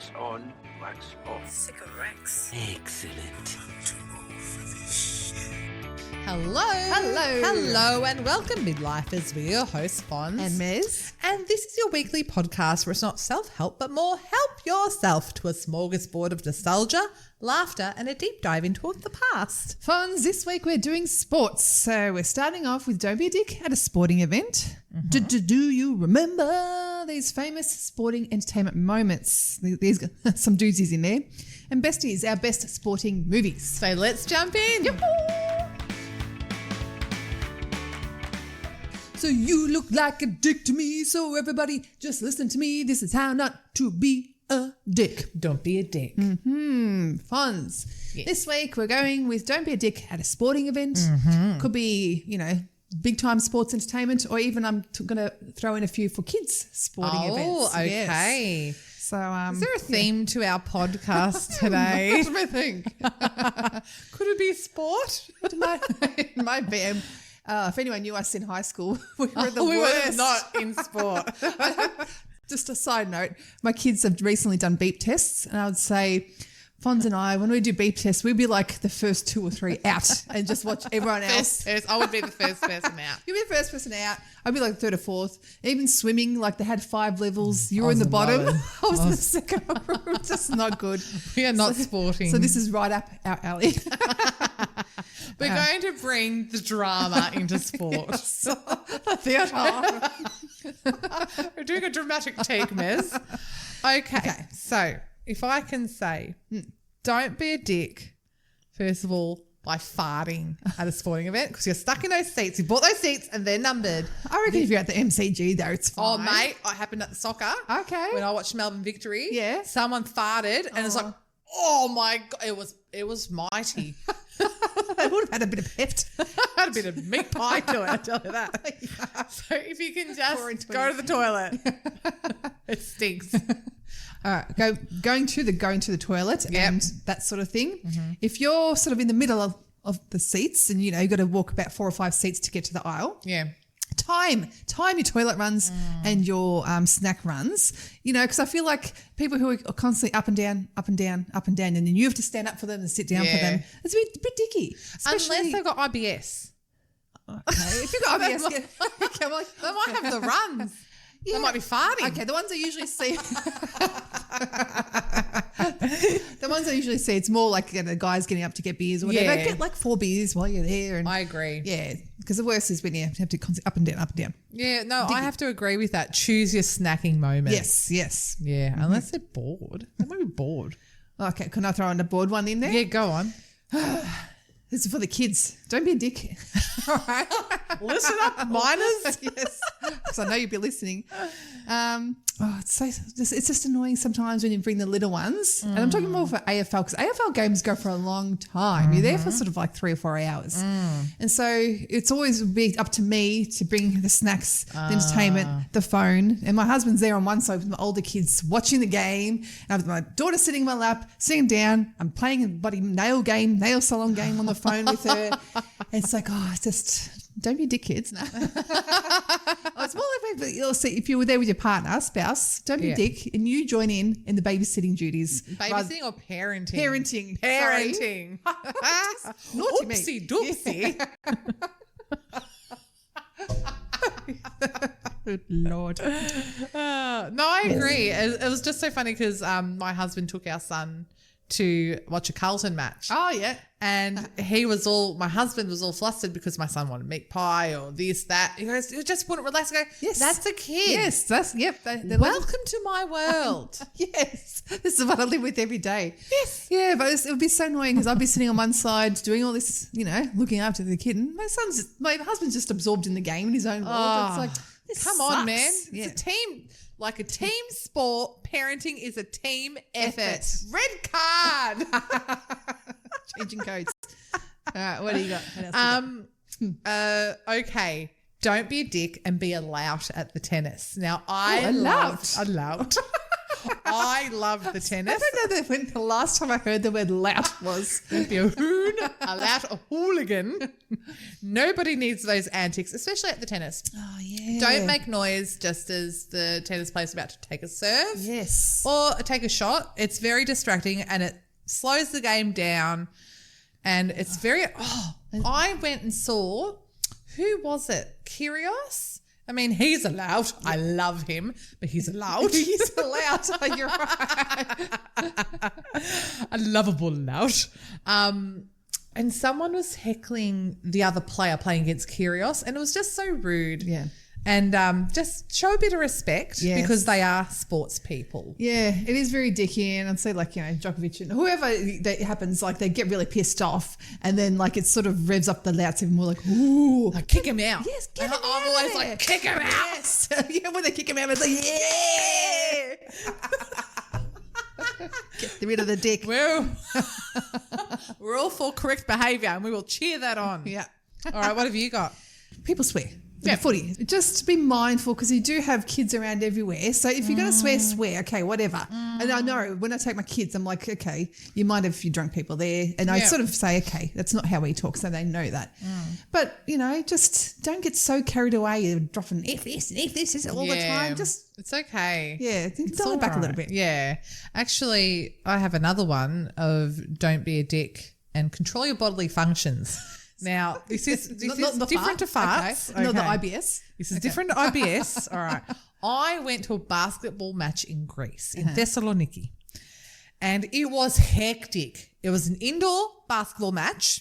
wax on, wax off. Cigarettes. Excellent. Hello, and welcome, Midlifers. We're your hosts, Fonz and Mez. And this is your weekly podcast where it's not self-help, but more help yourself to a smorgasbord of nostalgia, laughter, and a deep dive into the past. Fonz, this week we're doing sports. So we're starting off with Don't Be a Dick at a sporting event. Do you remember these famous sporting entertainment moments? There's some doozies in there. And Besties, our best sporting movies. So let's jump in. So you look like a dick to me, so everybody just listen to me. This is how not to be a dick. Don't be a dick. Fonz. Yes. This week we're going with Don't Be a Dick at a sporting event. Could be, big time sports entertainment, or even I'm going to throw in a few for kids sporting events. Oh, okay. Yes. So, is there a theme to our podcast today? What do I think? Could it be sport? It might be. If anyone knew us in high school, we were the We worst. were not in sport. Just a side note, my kids have recently done beep tests, and I would say, Fonz and I, when we do beep tests, we'd be like the first 2 or 3 out and just watch everyone else. I would be the first person out. You'd be the first person out. I'd be like the 3rd or 4th. Even swimming, like they had 5 levels. You were in the bottom. I was in the second. Just not good. We are not sporting. So this is right up our alley. We're going to bring the drama into sport. The theatre. We're doing a dramatic take, Mez. Okay, so if I can say, don't be a dick, first of all, by farting at a sporting event, because you're stuck in those seats. You bought those seats and they're numbered. I reckon if you're at the MCG though, it's fine. Oh, mate, it happened at the soccer. Okay. When I watched Melbourne Victory. Yeah. Someone farted and it's like, oh my God, it was mighty. They would have had a bit of heft. Had a bit of meat pie to it, I tell you that. So if you can just go to the toilet. It stinks. All right, going to the toilet and that sort of thing. If you're sort of in the middle of the seats and, you've got to walk about 4 or 5 seats to get to the aisle. Yeah. Time your toilet runs and your snack runs, because I feel like people who are constantly up and down, and then you have to stand up for them and sit down for them. It's a bit dicky. Unless they've got IBS. Okay. If you've got IBS, They might have the runs. Yeah. They might be farting. Okay, the ones I usually see. It's more like the guys getting up to get beers or whatever. Yeah. Get like 4 beers while you're there. And I agree. yeah, because the worst is when you have to constantly up and down. Yeah, no, I have to agree with that. Choose your snacking moments. Yes. Yeah, unless they're bored. They might be bored. Okay, can I throw on the board one in there? Yeah, go on. This is for the kids. Don't be a dick. All right. Listen up, minors. Yes, because I know you'll be listening. It's just annoying sometimes when you bring the little ones. And I'm talking more for AFL, because AFL games go for a long time. You're there for sort of like 3 or 4 hours. And so it's always be up to me to bring the snacks, the entertainment, the phone. And my husband's there on one side with my older kids watching the game. And I've my daughter sitting in my lap, sitting down. I'm playing a bloody nail salon game on the phone with her. And it's like, don't be a dick, kids. No. It's more like you'll see if you were there with your partner, spouse, don't be a dick, and you join in the babysitting duties. Babysitting or parenting? Parenting. Naughty me. Oopsie doopsie. Good Lord. No, I agree. It was just so funny because my husband took our son to watch a Carlton match. Oh, yeah. And my husband was all flustered because my son wanted meat pie or this, that. He goes, you just wouldn't relax. I go, Yes. That's a kid. Yes, Welcome to my world. Yes. This is what I live with every day. Yes. Yeah, but it would be so annoying because I'd be sitting on one side doing all this, looking after the kid. And my husband's just absorbed in the game in his own world. It's like, this Come sucks. on, man. Yeah. It's a team. Like a team sport, parenting is a team effort. Red card. Changing codes. All right, what do you got? What else you got? Okay. Don't be a dick and be a lout at the tennis. Now, I a loved I love the tennis. I don't know when the last time I heard the word lout was. Don't be a hoon, a lout, a hooligan. Nobody needs those antics, especially at the tennis. Oh, yeah. Don't make noise just as the tennis player's about to take a serve. Yes. Or take a shot. It's very distracting and it slows the game down. And it's very... I went and saw... Who was it? Kyrgios? I mean, he's a lout. I love him, but he's a lout. He's a lout. You're right. A lovable lout. And someone was heckling the other player playing against Kyrgios, and it was just so rude. Yeah. And just show a bit of respect because they are sports people. Yeah, it is very dicky, and I'd say Djokovic and whoever that happens, like they get really pissed off, and then like it sort of revs up the louts even more, like ooh, Like kick him out. yes, get him out. I'm always like kick him out. Yes, yeah, when they kick him out, it's like yeah, get rid of the dick. We're all for correct behaviour, and we will cheer that on. Yeah. All right, what have you got? People swear. Yeah. The footy. Just be mindful because you do have kids around everywhere. So if you're going to swear, okay, whatever. And I know when I take my kids, I'm like, okay, you might have a few drunk people there. And I sort of say, okay, that's not how we talk. So they know that. But, just don't get so carried away. You're dropping if this is all the time. Just, it's okay. yeah, dial it back a little bit. Yeah. Actually, I have another one of don't be a dick and control your bodily functions. Now, this is Not different to farts. Okay. Not the IBS. This is different to IBS. All right. I went to a basketball match in Greece, in Thessaloniki, and it was hectic. It was an indoor basketball match.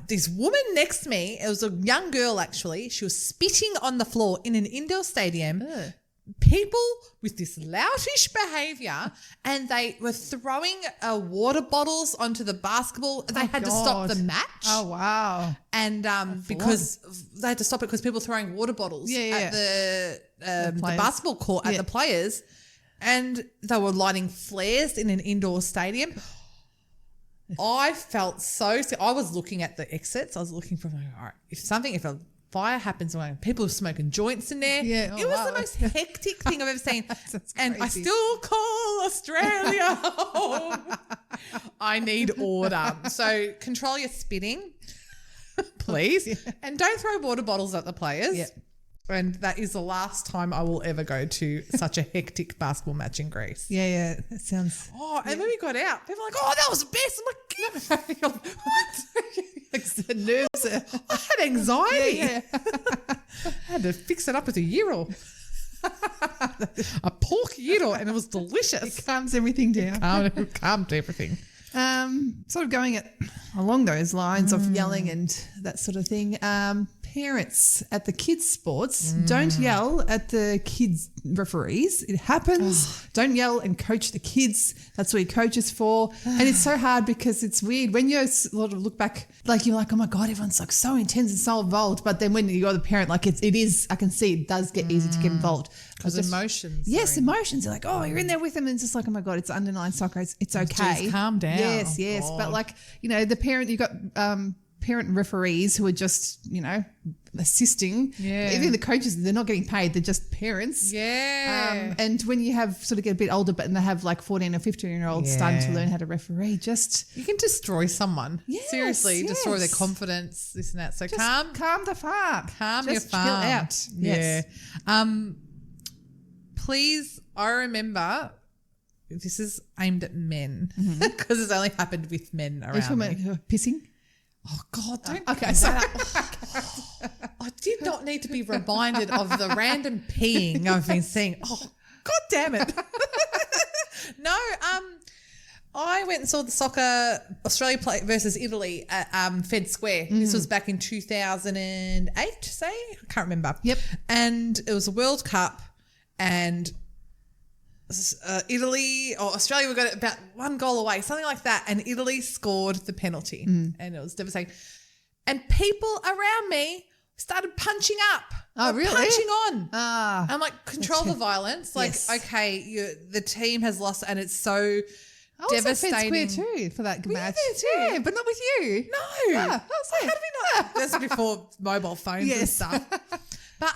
This woman next to me, it was a young girl actually, she was spitting on the floor in an indoor stadium. Ugh. People with this loutish behaviour, and they were throwing water bottles onto the basketball. They had to stop the match. Oh, wow. And because they had to stop it because people were throwing water bottles at the basketball court at the players, and they were lighting flares in an indoor stadium. I felt so sick. I was looking at the exits. I was looking for, all right, if a fire happens, people were smoking joints in there. Yeah. Oh, it was the most hectic thing I've ever seen. And I crazy. still call Australia home. I need order. So control your spitting, please. And don't throw water bottles at the players. Yeah. And that is the last time I will ever go to such a hectic basketball match in Greece. Yeah, that sounds... Oh, and when we got out, people were like, oh, that was the best. I'm like, what? Like the nerves. I had anxiety. Yeah. I had to fix it up with a gyro. A pork gyro, and it was delicious. It calms everything down. Calmed everything. Sort of going along those lines of yelling and that sort of thing. Parents at the kids' sports, don't yell at the kids' referees. It happens. Don't yell and coach the kids. That's what your coach is for. And it's so hard because it's weird. When you sort of look back, like you're like, oh my God, everyone's like so intense and so involved. But then when you're the parent, like it is, I can see it does get easy to get involved. Because emotions. Yes, emotions. You're like, oh, you're in there with them. And it's just like, oh my God, it's underlying soccer. It's okay. Just calm down. Yes, yes. God. But like, the parent, you've got parent referees who are just, assisting. Yeah. Even the coaches, they're not getting paid. They're just parents. Yeah. And when you have sort of get a bit older, but and they have like 14 or 15-year-olds starting to learn how to referee, just... You can destroy someone. Yes, Seriously, destroy their yes. confidence, this and that. So just calm the farm. Calm just your farm. chill out. Yes. Yeah. Please, I remember this is aimed at men because it's only happened with men Are you around talking me. about pissing? Oh God! Don't. Okay, so I did not need to be reminded of the random peeing I've been seeing. Oh God damn it! No. I went and saw the soccer Australia play versus Italy at Fed Square. This was back in 2008, say? I can't remember. Yep. And it was a World Cup, and Italy or Australia were got about one goal away, something like that, and Italy scored the penalty, and it was devastating. And people around me started punching up. Oh, really? Punching on. Ah. I'm like, control the violence. Like, Yes. okay, the team has lost, and it's so I was at devastating. Fed Square too for that Were you match. there too? Yeah, but not with you. No. Ah, I was there. How did we not? That's before mobile phones and Yes. stuff. But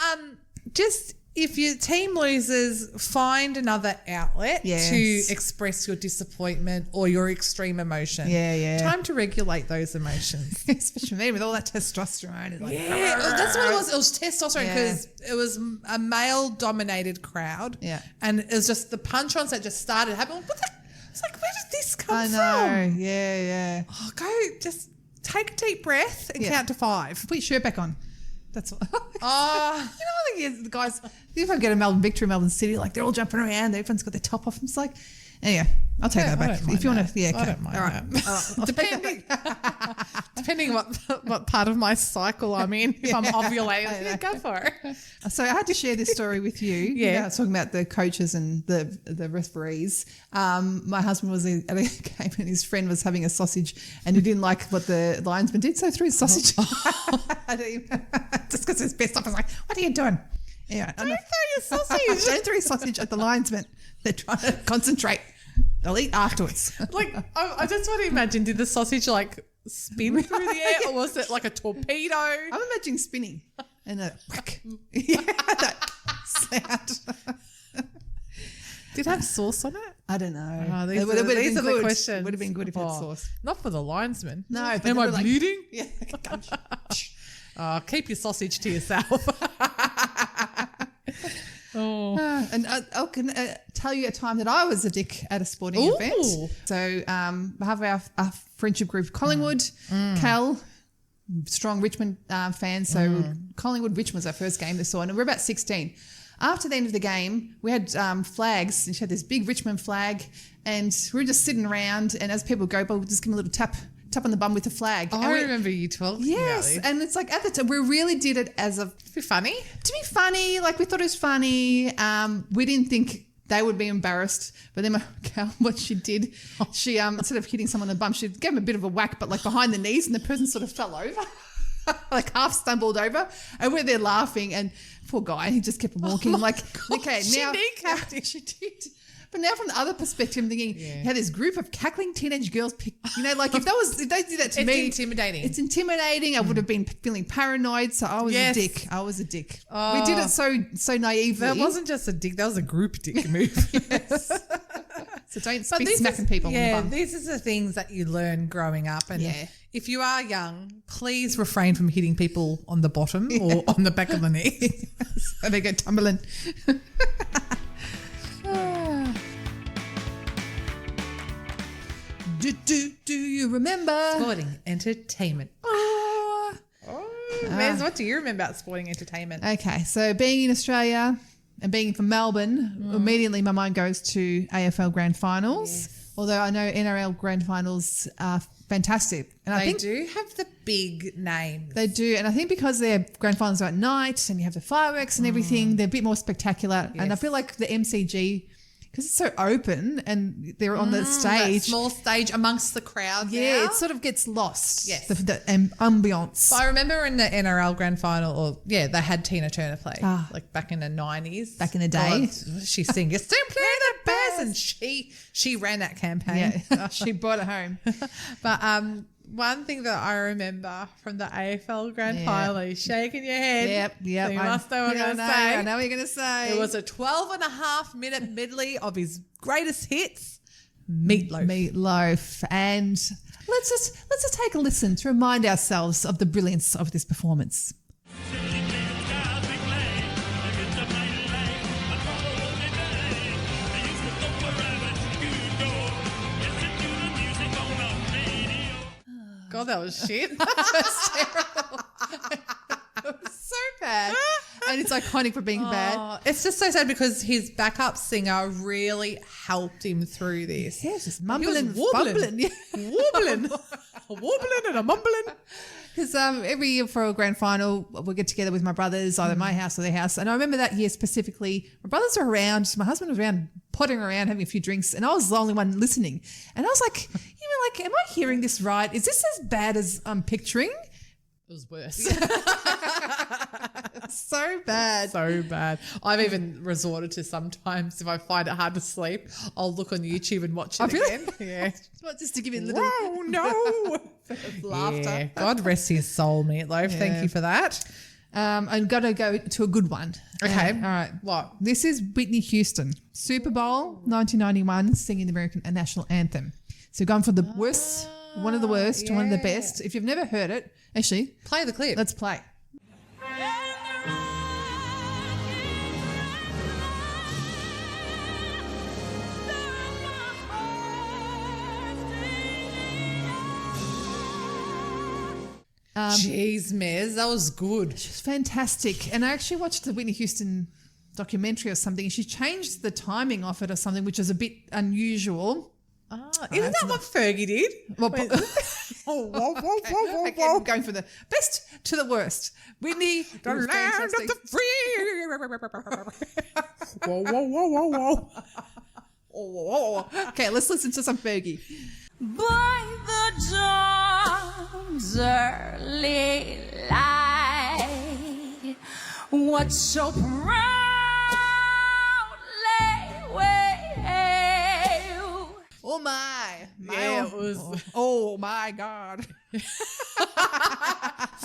just if your team loses, find another outlet Yes. to express your disappointment or your extreme emotion. Yeah. Time to regulate those emotions. Especially me with all that testosterone. It's like, That's what it was. It was testosterone Yeah. because it was a male-dominated crowd. Yeah. And it was just the punch-ons that just started happening. It's like, where did this come I from? know. Yeah. Oh, go just take a deep breath and count to 5. Put your shirt back on. That's all. Oh, I think the guys, if I get a Melbourne victory, Melbourne City, like they're all jumping around, everyone's got their top off. It's like, anyway, I'll take that I back. don't mind If you want to, that. yeah, I okay. don't mind All right. that. I'll take that depending what part of my cycle I'm in, if I'm ovulating, go for it. back. So I had to share this story with you. Yeah. I was talking about the coaches and the referees. My husband was at a game and his friend was having a sausage and he didn't like what the linesman did, so he threw his sausage. Just because it's best off. I was like, what are you doing? Yeah, Don't throw your sausage. Don't throw your sausage at the linesman. They're trying to concentrate. They'll eat afterwards. Like, I just want to imagine, did the sausage like spin through the air or was it like a torpedo? I'm imagining spinning and a whack. Yeah, that sound. Did it have sauce on it? I don't know. Oh, these It would have are been the good. questions. Would have been good if it had Oh, sauce. Not for the linesman. No, but Am they I were like- bleeding? Yeah. Oh, keep your sausage to yourself. Oh. And I can tell you a time that I was a dick at a sporting Ooh. event. So I have our friendship group, Collingwood, Cal, strong Richmond fan. So Collingwood, Richmond was our first game they saw, and we were about 16. After the end of the game, we had flags, and she had this big Richmond flag, and we were just sitting around, and as people go, we'll just give them a little tap on the bum with the flag. Oh, And I we- remember you talking Yes, about this. and it's like at the time we really did it as a To be funny. to be funny. Like we thought it was funny. We didn't think they would be embarrassed, but then what she did, she instead of hitting someone on the bum, she gave him a bit of a whack, but like behind the knees, and the person sort of fell over, like half stumbled over, and we're there laughing, and poor guy, he just kept walking. Okay, she now kneecapped him. she did. But now from the other perspective, I'm thinking, you had this group of cackling teenage girls, like if they did that to It's me, intimidating. It's intimidating. I would have been feeling paranoid, so I was Yes. a dick. I was a dick. Oh. We did it so naively. That wasn't just a dick, that was a group dick move. So don't But be this smacking is, people on yeah, the bum. these are the things that you learn growing up. And Yeah. if you are young, please refrain from hitting people on the bottom or on the back of the knee. So they go tumbling. Do you remember? Sporting entertainment. Oh. Mez, what do you remember about sporting entertainment? Okay, so being in Australia and being from Melbourne, immediately my mind goes to AFL Grand Finals. Yes. Although I know NRL Grand Finals are fantastic, and I They think do have the big names. they do, and I think because their grand finals are at night and you have the fireworks and everything, they're a bit more spectacular. And I Yes. feel like the MCG, because it's so open and they're on the That stage, small stage amongst the crowd. yeah, now. it sort of gets lost. Yes. the ambience. So I remember in the NRL grand final, they had Tina Turner play, like back in the 90s. Back in the day. God, she sang, "You're simply the best," and she ran that campaign. Yeah, she brought it home. But one thing that I remember from the AFL grand Yeah. final, is shaking your head. Yep. So you must know what I'm going to say. I know what you're going to say. It was a 12.5-minute medley of his greatest hits, Meatloaf. Meatloaf. And let's just take a listen to remind ourselves of the brilliance of this performance. God, that was shit. So bad. And it's iconic for being bad. Oh, it's just so sad because his backup singer really helped him through this. Yeah, it's just He mumbling, was wobbling. fumbling. Yeah. Wobbling. A wobbling and a mumbling. Because every year for a grand final, we'll get together with my brothers, either my house or their house. And I remember that year specifically, my brothers were around, my husband was around, pottering around, having a few drinks, and I was the only one listening. And I was like, am I hearing this right? Is this as bad as I'm picturing? It was worse. So bad. So bad. I've even resorted to sometimes if I find it hard to sleep, I'll look on YouTube and watch it really? again. Yeah. Not just to give you a little Whoa, no. laughter. Yeah. God rest his soul, Meatloaf. Thank Yeah. you for that. I've got to go to a good one. Okay. All right. What? This is Whitney Houston, Super Bowl 1991, singing the American national anthem. So going from the worst, one of the worst to one of the best. If you've never heard it, actually, Play the clip. let's play. Jeez, Mez, that was good. She's fantastic. And I actually watched the Whitney Houston documentary or something, and she changed the timing of it or something, which is a bit unusual. Isn't that what Fergie did? Well, Whoa, whoa, whoa, whoa, okay, I'm going from the best to the worst. Whitney, The was land of fantastic. the free. Whoa, whoa, whoa, whoa, whoa. Okay, let's listen to some Fergie. By the dawn's early light, what so proudly wailed. Oh my. Yeah, it was. Oh my God.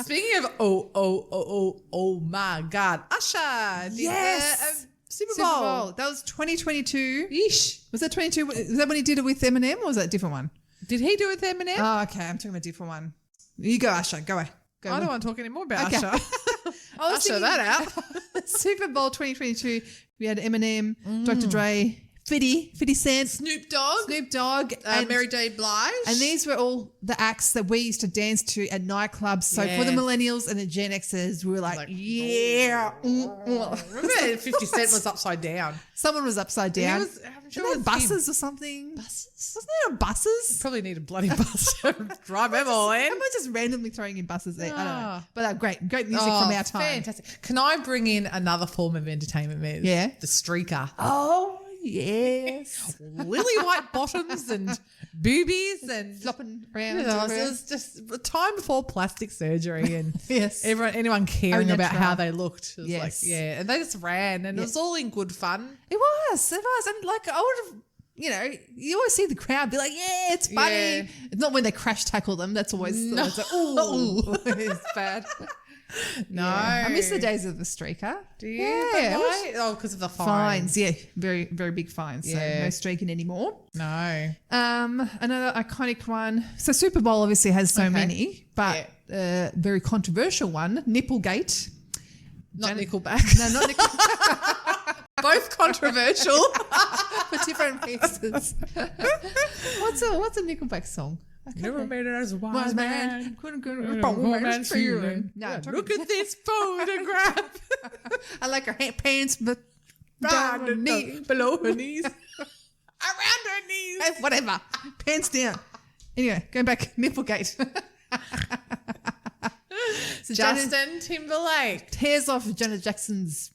Speaking of oh my God, Usher did Yes. Super Bowl. That was 2022. Yeesh. Was that 22? Is that when he did it with Eminem or was that a different one? Did he do it with Eminem? Oh, okay. I'm talking about a different one. You go, Usher. Go away. Go I don't want to talk anymore about Okay. Usher. I was Usher thinking- that out. Super Bowl 2022. We had Eminem, Dr. Dre, 50 Cent, Snoop Dogg, Snoop Dogg, and Mary J. Blige. And these were all the acts that we used to dance to at nightclubs. So for the Yes. millennials and the Gen Xers, we were like yeah. Remember 50 Cent was upside down. Someone was upside down. I'm sure Didn't it they have was buses or something? Buses? Wasn't there buses? Probably need a bloody bus to drive them all in. Am I just randomly throwing in buses there? I don't know. Ah. But great music from our time. Fantastic. Can I bring in another form of entertainment, Mez? Yeah. The streaker. Oh, yes. Lily white bottoms and boobies and Flopping around. you know, it everywhere. was just a time before plastic surgery and Yes. anyone caring Oh, about natural. how they looked. It was Yes. like, yeah, and they just ran and it Yeah. was all in good fun. It was. And like, I would have, you know, you always see the crowd be like, yeah, it's funny. Yeah. It's not when they crash tackle them. That's always, always like, ooh, it's bad. No. Yeah. I miss the days of the streaker. Do you? Yeah. But why? Oh, because of the Fines. Yeah. Very, very big fines. Yeah. So no streaking anymore. No. Another iconic one. So Super Bowl obviously has so many, but very controversial one, Nipplegate. Not Nickelback. No, not Nickelback. Both controversial for different reasons. What's a Nickelback song? Never made it as a wise Wise man. man, couldn't go Woman's to woman's feeling. feeling. No, Yeah, talking- look at this photograph. I like her pants, but down her knee. Below her knees. Around her knees. Whatever, pants down. Anyway, going back, Nipplegate. So Janet Justin Timberlake. tears off Janet Jackson's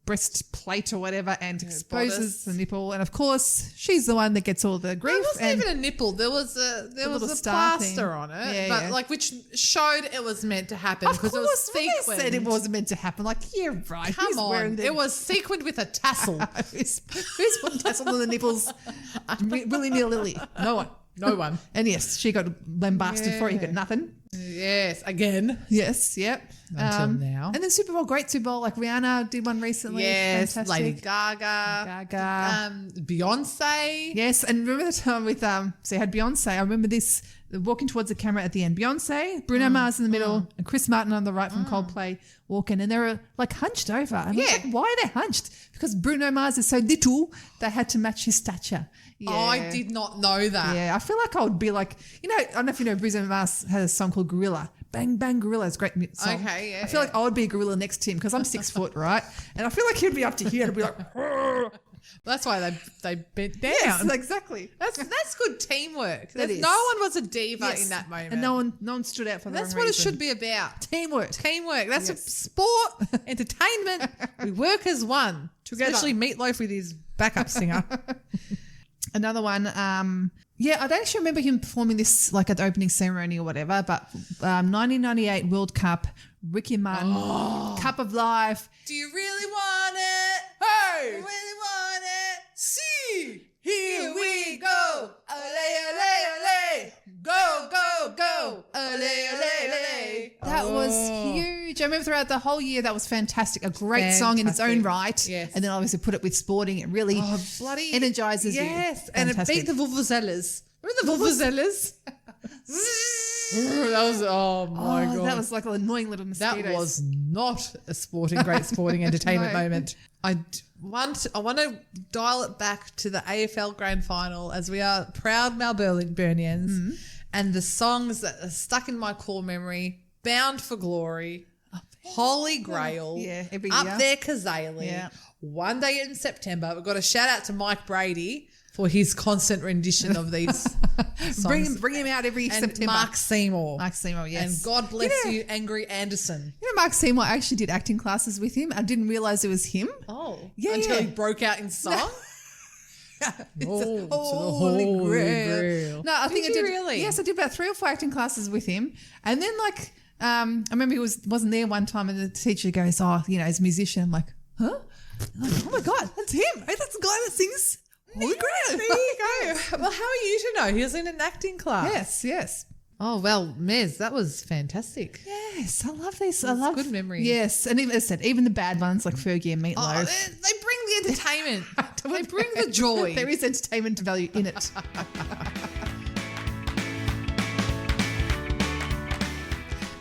breastplate or whatever and exposes bodice. the nipple, and of course she's the one that gets all the grief. It wasn't and even a nipple. There was a little plaster star thing. on it, Yeah, but yeah. like which showed it was meant to happen of because course, it was when they sequined. said it wasn't meant to happen. Like, yeah, right. Come Who's wearing on, the- it was sequined with a tassel. who's putting tassel on the nipples willy-nilly? No one. No one. And yes, she got lambasted for it. He got Yeah. nothing. Yes, again. Yes, yep. Until now. And then Super Bowl, great Super Bowl. Like Rihanna did one recently. Yes, Fantastic. Lady Gaga. Beyonce. Yes, and remember the time with so you had Beyonce. I remember this walking towards the camera at the end. Beyonce, Bruno Mars in the middle, and Chris Martin on the right from Coldplay walking, and they were like hunched over. And I was like, why are they hunched? Because Bruno Mars is so little, they had to match his stature. Yeah. I did not know that. Yeah, I feel like I would be like, you know, I don't know if you know, Bruno Mars has a song called Gorilla. Bang Bang Gorilla is a great song. Okay, yeah, I feel like I would be a gorilla next to him because I'm 6 foot, right? And I feel like he'd be up to here and be like, That's why they bent down. yes, exactly. That's good teamwork. That is. No one was a diva Yes. in that moment. And no one stood out for the That's wrong what reason. it should be about. Teamwork. Teamwork. That's a Yes. sport, entertainment. We work as one. Together. Especially Meatloaf with his backup singer. Another one. I don't actually remember him performing this like at the opening ceremony or whatever, but 1998 World Cup, Ricky Martin, Cup of Life. Do you really want it? Hey! You really want it? See, here we go. Ole, ole, ole. Go, go, go. Ole, ole, ole. That was huge. Do you remember throughout the whole year that was fantastic? A great song in its own right. Yes. And then obviously put it with sporting. It really bloody energizes you. Yes, and it Fantastic. beat the Vuvuzelas. Remember the Vuvuzelas? That was, oh my God. That was like an annoying little mosquitoes. That was not a great sporting entertainment moment. I want to dial it back to the AFL Grand Final as we are proud Melburnians, and the songs that are stuck in my core memory: "Bound for Glory," "Holy Grail," every "Up year. There Kazali," "One Day in September." We've got a shout out to Mike Brady for his constant rendition of these songs. Bring him out every And September. Mark Seymour. Yes. And God bless you, Angry Anderson. You know, Mark Seymour, I actually did acting classes with him. I didn't realise it was him. Oh. Yeah, Until yeah. he broke out in song? Holy Holy Grail. No, I think Did I you did. really? Yes, I did about 3 or 4 acting classes with him. And then I remember he wasn't there one time and the teacher goes, "Oh, you know, as a musician." I'm like, "Huh?" I'm like, "Oh my God, that's him. Hey, that's the guy that sings Holy Grail." There you go. Well, how are you to know? He was in an acting class. Yes. Oh, well, Mez, that was fantastic. Yes, I love this. I love good memories. Yes, and even, as I said, even the bad ones like Fergie and Oh, Meatloaf. they bring the entertainment. They bring the joy. There is entertainment value in it.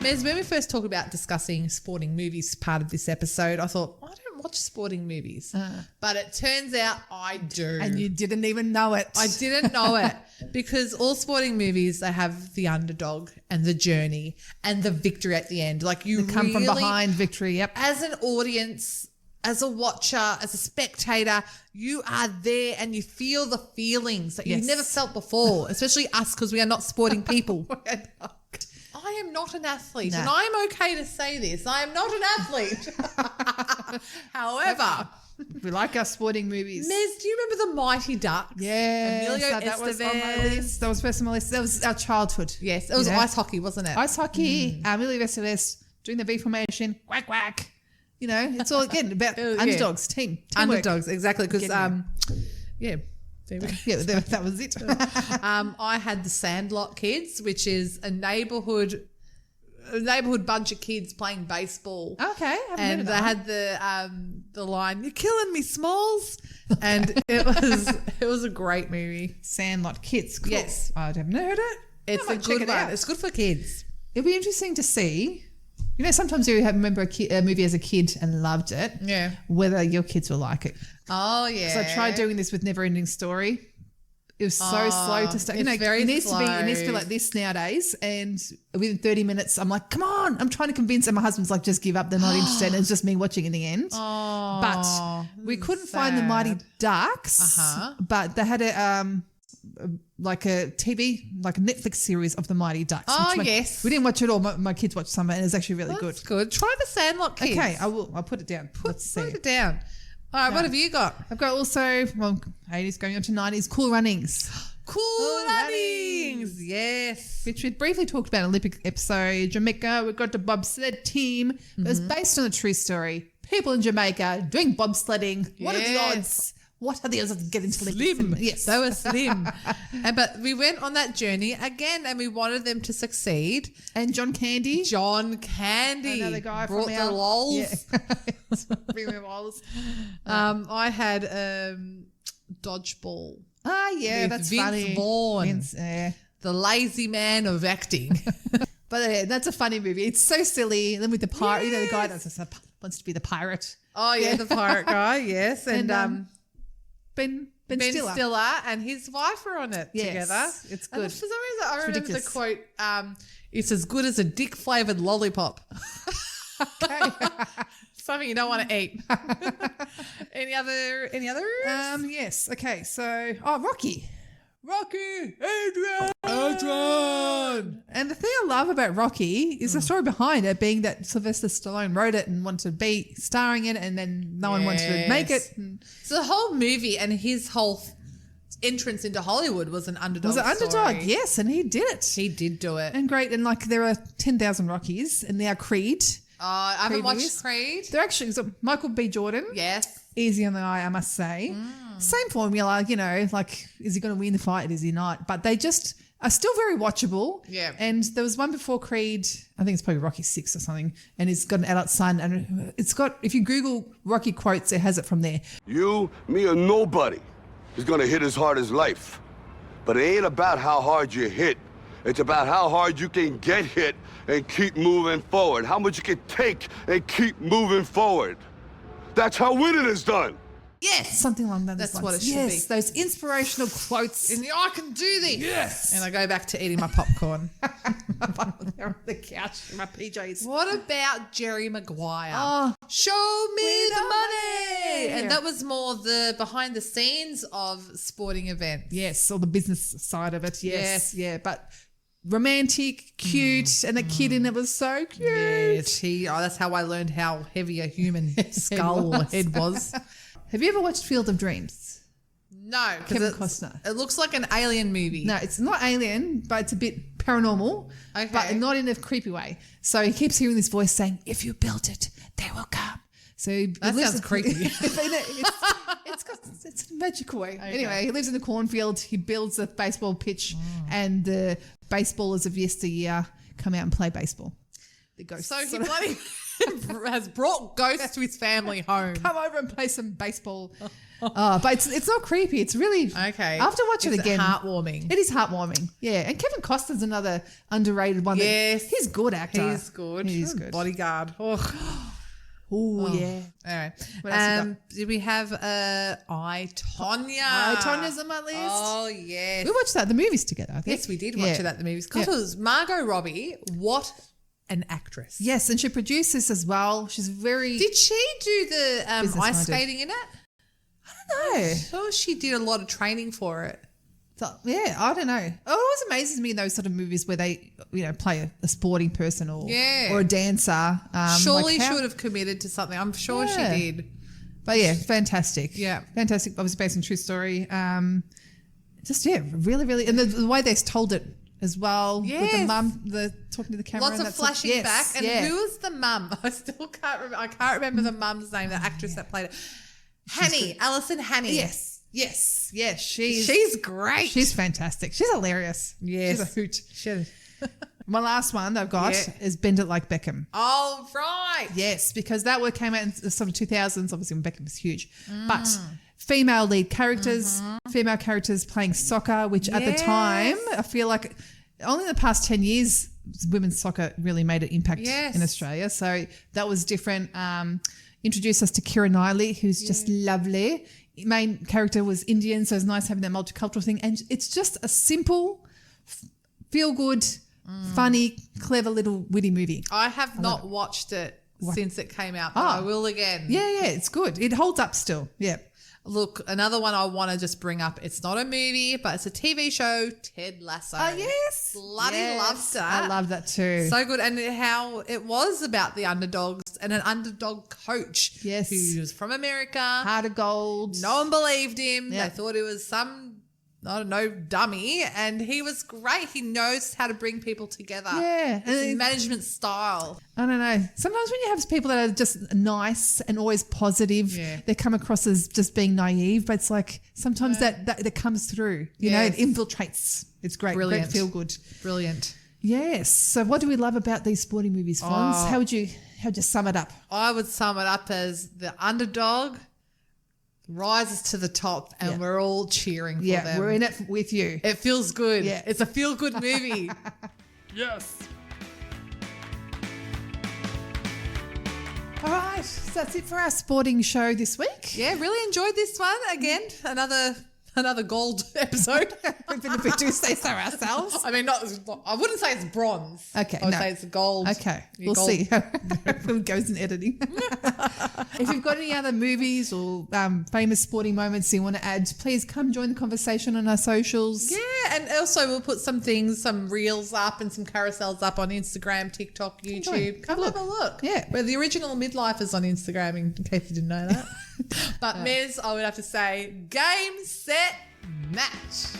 Mez, when we first talked about discussing sporting movies part of this episode, I thought, I don't watch sporting movies. But it turns out I do. And you didn't even know it. I didn't know it because all sporting movies, they have the underdog and the journey and the victory at the end. Like you come from really, behind victory. Yep. as an audience, as a watcher, as a spectator, you are there and you feel the feelings that you've Yes. never felt before, especially us because we are not sporting people. I am not an athlete, No. and I am okay to say this. I am not an athlete. However, We like our sporting movies. Mez, do you remember the Mighty Ducks? Yes, Emilio that was on my Estevez. list. That was first on my list. That was our childhood. Yes, it was You know? ice hockey, wasn't it? Ice hockey, Emilio Estevez doing the V formation, whack, whack. You know, it's all again about Yeah. underdogs, teamwork. Underdogs, exactly. Because, Getting yeah, there we go. Yeah, that was it. I had the Sandlot Kids, which is a neighborhood bunch of kids playing baseball. Okay, I haven't heard And of they that. had the line, "You're killing me, Smalls," and it was a great movie. Sandlot Kids. Cool. Yes. I haven't heard it. It's I a might check good it one. out. It's good for kids. It'll be interesting to see. You know, sometimes you remember a movie as a kid and loved it. Yeah. Whether your kids will like it. Oh yeah. So I tried doing this with Never Ending Story. It was so slow to start. You it's know, very it needs to be slow. like this nowadays. And within 30 minutes, I'm like, come on. I'm trying to convince them. My husband's like, just give up. They're not interested. And it's just me watching in the end. Oh, But we couldn't find the Mighty Ducks. Uh-huh. But they had like a TV, like a Netflix series of the Mighty Ducks. Oh, which yes. we didn't watch it all. My kids watched some of it, and it was actually really good. That's good. Try the Sandlot Kids. Okay, I will. I'll put it down. Let's see. Put it down. All right, what have you got? I've got also 80s going on to 90s, Cool Runnings. Cool Runnings. Yes. Which we briefly talked about in Olympic episode. Jamaica, we've got the bobsled team. It was based on a true story. People in Jamaica doing bobsledding. What are the Yes. odds? What are the odds of getting to Olympics? Slim. Yes. They were slim. But we went on that journey again and we wanted them to succeed. And John Candy. John Candy. Another guy brought from the our... lols. Yeah. Bring the lols. I had Dodgeball. Ah, yeah, With that's Vince funny. Vaughn. Vince, yeah. The lazy man of acting. But yeah, that's a funny movie. It's so silly. And then with the pirate, you know, the guy that wants to be the pirate. Oh, yeah, the pirate guy, yes. And, Ben Ben Stiller. Stiller and his wife are on it Yes, together. it's And good. for some reason, I remember ridiculous. the quote, it's as good as a dick-flavoured lollipop. Something you don't want to eat. Any other? Yes. Okay. So, Rocky. Adrian! And the thing I love about Rocky is the story behind it being that Sylvester Stallone wrote it and wanted to be starring in it, and then no one wanted to make it. Yes. And So the whole movie and his whole entrance into Hollywood was an underdog was an underdog, story. yes, and he did it. He did do it. And great, and like there are 10,000 Rockies, and now Creed. I haven't Creed watched movies. Creed. They're actually so Michael B. Jordan. Yes. Easy on the eye, I must say. Same formula, you know, like is he going to win the fight? Is he not? But they just are still very watchable. Yeah. And there was one before Creed, I think it's probably Rocky 6 or something, and it's got an adult son, and it's got, if you Google Rocky quotes, it has it from there. You, me, or nobody is gonna hit as hard as life. But it ain't about how hard you hit. It's about how hard you can get hit and keep moving forward. How much you can take and keep moving forward. That's how winning is done. Yes. Something along those lines. That's what it should yes, be. those inspirational quotes. And I can do this. Yes. And I go back to eating my popcorn. They're on the couch in my PJs. What about Jerry Maguire? Oh, Show me the money. money. And that was more the behind the scenes of sporting events. yes, or the business side of it. Yes, Yes. yeah, but romantic, cute, and the kid in it was so cute. Yes, that's how I learned how heavy a human skull was. head was. Have you ever watched Field of Dreams? No, Kevin because Costner. it looks like an alien movie. No, it's not alien, but it's a bit paranormal, Okay. but not in a creepy way. So he keeps hearing this voice saying, "If you build it, they will come." So he That lives sounds creepy. it's a magical way. Anyway, he lives in the cornfield. He builds a baseball pitch, and the baseballers of yesteryear come out and play baseball. The ghosts So he sort of bloody has brought ghosts to his family home. come over and play some baseball. But it's not creepy. It's really Okay. I have to watch it Is again. heartwarming. It is heartwarming. Yeah, and Kevin Costner's another underrated one. Yes. He's a good actor. He's good. He's good. Bodyguard. Oh yeah. Anyway, What else you did we have I, Tonya? Tonya's on my list. Oh, yes. We watched that at the movies together. I think. Yes, we did watch it at the movies. Because Yeah. it was Margot Robbie. What an actress. Yes, and she produces as well. She's very. Did she do the ice Business-minded. skating in it? no. Oh, she did a lot of training for it. So, yeah, I don't know. It always amazes me in those sort of movies where they, play a sporting person or a dancer. Surely like how- she would have committed to something. I'm sure Yeah. she did. But yeah, fantastic. Yeah. Fantastic. Obviously based on true story. Really, really. And the way they told it as well. With the Yes. mum, talking to the camera. Lots and of that sort flashing yes, back. And yeah. who was the mum? I still can't remember. I can't remember the mum's name, the actress that played it. Hanny. Alison Hanny. Yes. She's great. She's fantastic. She's hilarious. Yes. She's a hoot. She- My last one that I've got Yeah. is Bend It Like Beckham. Oh, right. Yes, because that word came out in the sort of 2000s. Obviously, when Beckham was huge. But female lead characters, female characters playing soccer, which at the time, I feel like only in the past 10 years, women's soccer really made an impact Yes. in Australia. So that was different. Introduced us to Keira Knightley, who's just lovely. Main character was Indian, so it's nice having that multicultural thing. And it's just a simple, feel-good, funny, clever little witty movie. I have not watched it since it came out, but Oh. I will again. Yeah, it's good. It holds up still. Yeah. Look, another one I want to just bring up. It's not a movie, but it's a TV show, Ted Lasso. Oh, yes. Bloody Yes. loved that. I love that too. So good. And how it was about the underdogs and an underdog coach. Yes. Who was from America. Heart of Gold. No one believed him. Yeah. They thought he was some, I don't know, dummy. And he was great. He knows how to bring people together. Yeah. His management style. I don't know. Sometimes when you have people that are just nice and always positive, Yeah. they come across as just being naive, but it's like sometimes that comes through. You know, Yes. it infiltrates. It's great. Brilliant. Great feel good. Brilliant. Yes. So what do we love about these sporting movies, Fonz? Oh. How'd you sum it up? I would sum it up as the underdog rises to the top and Yeah. we're all cheering for Yeah, them. we're in it with you. It feels good. Yeah. It's a feel-good movie. Yes. All right. So that's it for our sporting show this week. Yeah, really enjoyed this one. Again, another gold episode. Even if we do say so ourselves. I mean, I wouldn't say it's bronze. Okay, I would no. say it's gold. Okay, Yeah, we'll gold. see how it goes in editing. If you've got any other movies or famous sporting moments you want to add, please come join the conversation on our socials. Yeah, and also we'll put some reels up and some carousels up on Instagram, TikTok, YouTube. Come have a look. Yeah. We're the original midlifers on Instagram, in case you didn't know that. But Mez, I would have to say, game, set, match.